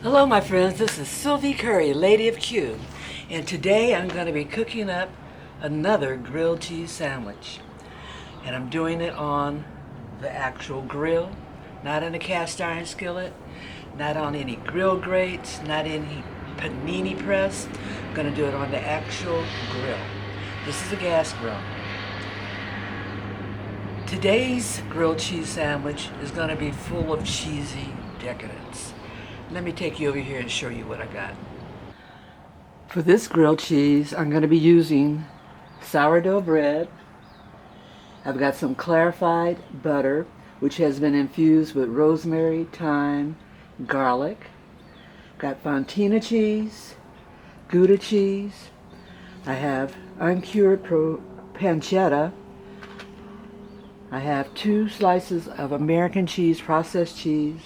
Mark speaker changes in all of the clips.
Speaker 1: Hello my friends, this is Sylvie Curry, Lady of Q, and today I'm going to be cooking up another grilled cheese sandwich. And I'm doing it on the actual grill, not in a cast iron skillet, not on any grill grates, not any panini press. I'm going to do it on the actual grill. This is a gas grill. Today's grilled cheese sandwich is going to be full of cheesy decadence. Let me take you over here and show you what I got. For this grilled cheese, I'm going to be using sourdough bread. I've got some clarified butter, which has been infused with rosemary, thyme, garlic. Got Fontina cheese, Gouda cheese. I have uncured pancetta. I have 2 slices of American cheese, processed cheese,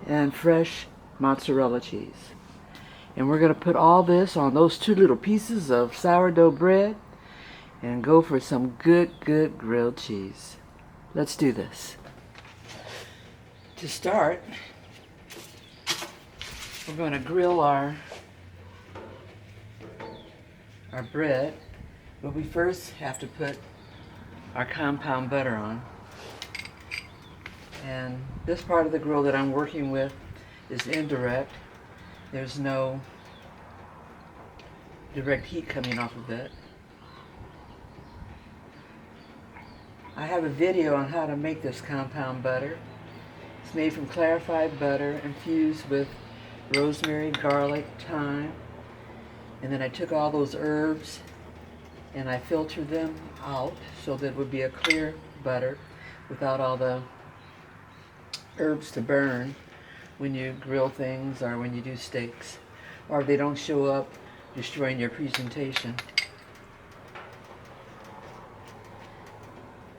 Speaker 1: and fresh mozzarella cheese. And we're going to put all this on those 2 little pieces of sourdough bread and go for some good grilled cheese. Let's do this. To start, we're going to grill our bread, but we first have to put our compound butter on. And this part of the grill that I'm working with is indirect. There's no direct heat coming off of it. I have a video on how to make this compound butter. It's made from clarified butter infused with rosemary, garlic, thyme. And then I took all those herbs and I filtered them out so that it would be a clear butter without all the herbs to burn when you grill things or when you do steaks, or if they don't show up, destroying your presentation.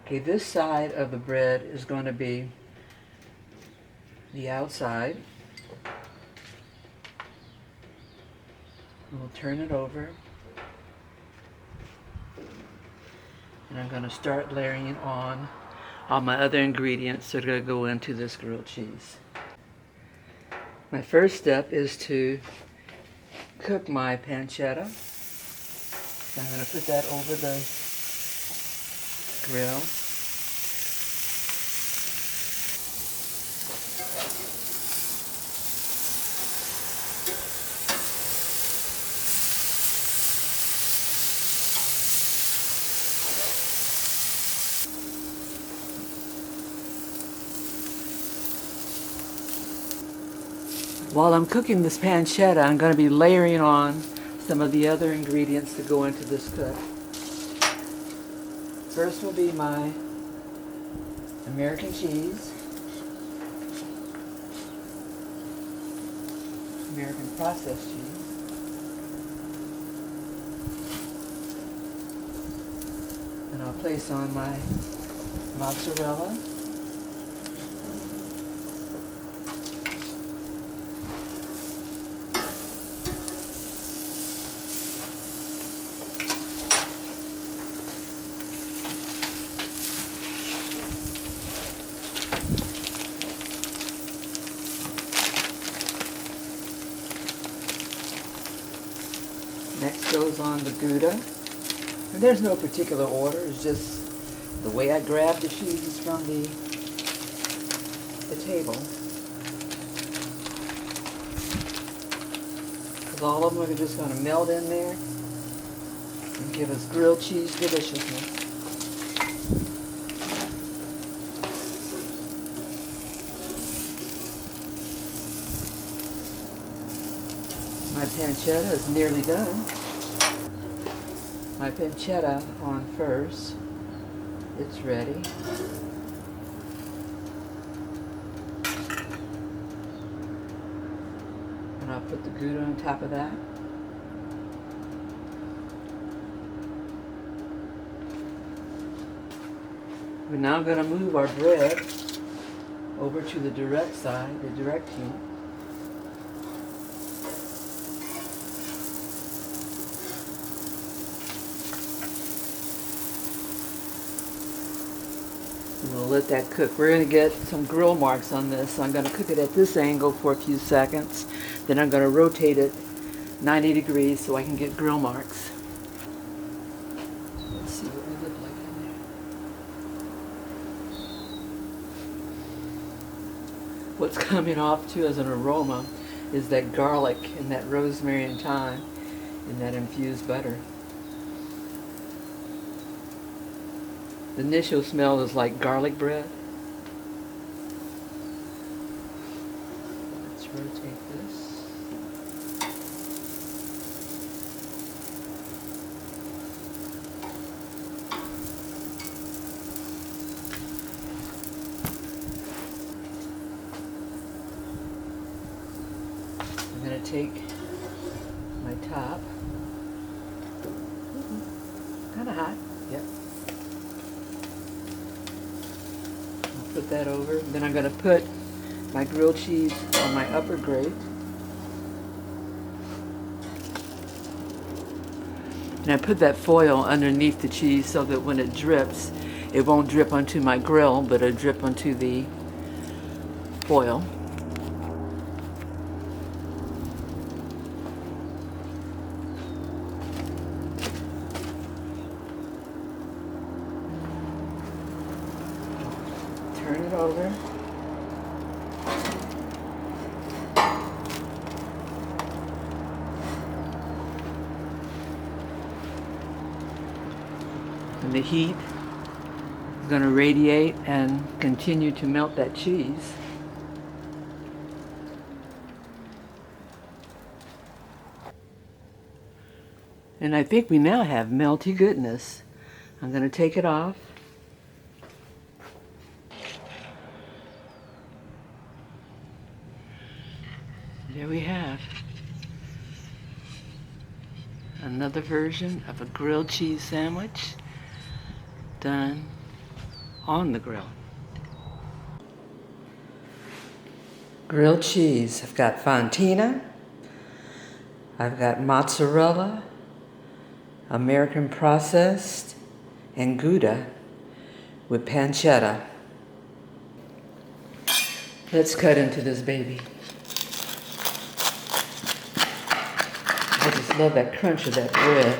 Speaker 1: Okay, this side of the bread is going to be the outside. We'll turn it over, and I'm going to start layering on all my other ingredients that are going to go into this grilled cheese. My first step is to cook my pancetta. So I'm going to put that over the grill. While I'm cooking this pancetta, I'm going to be layering on some of the other ingredients to go into this cook. First will be my American cheese, American processed cheese, and I'll place on my mozzarella, next goes on the Gouda. And there's no particular order, it's just the way I grab the cheeses from the table. Because all of them are just going to melt in there and give us grilled cheese deliciousness. My pancetta is nearly done. My pancetta on first. It's ready. And I'll put the Gouda on top of that. We're now going to move our bread over to the direct side, the direct heat. We'll let that cook. We're going to get some grill marks on this, so I'm going to cook it at this angle for a few seconds. Then I'm going to rotate it 90 degrees so I can get grill marks. Let's see what we look like in there. What's coming off too as an aroma is that garlic and that rosemary and thyme and that infused butter. The initial smell is like garlic bread. Let's rotate this. I'm going to take my top. Kind of hot. Yep. I'll put that over. Then I'm going to put my grilled cheese on my upper grate. And I put that foil underneath the cheese so that when it drips, it won't drip onto my grill, but it'll drip onto the foil. Turn it over. And the heat is going to radiate and continue to melt that cheese. And I think we now have melty goodness. I'm going to take it off. There we have another version of a grilled cheese sandwich done on the grill. Grilled cheese. I've got Fontina, I've got mozzarella, American processed, and Gouda with pancetta. Let's cut into this baby. I just love that crunch of that bread.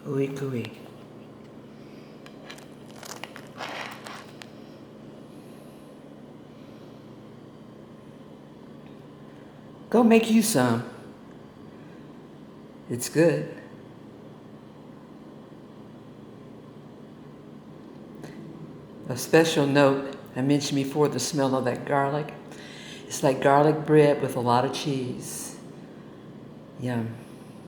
Speaker 1: Ooey gooey. Go make you some. It's good. A special note, I mentioned before the smell of that garlic. It's like garlic bread with a lot of cheese. Yum.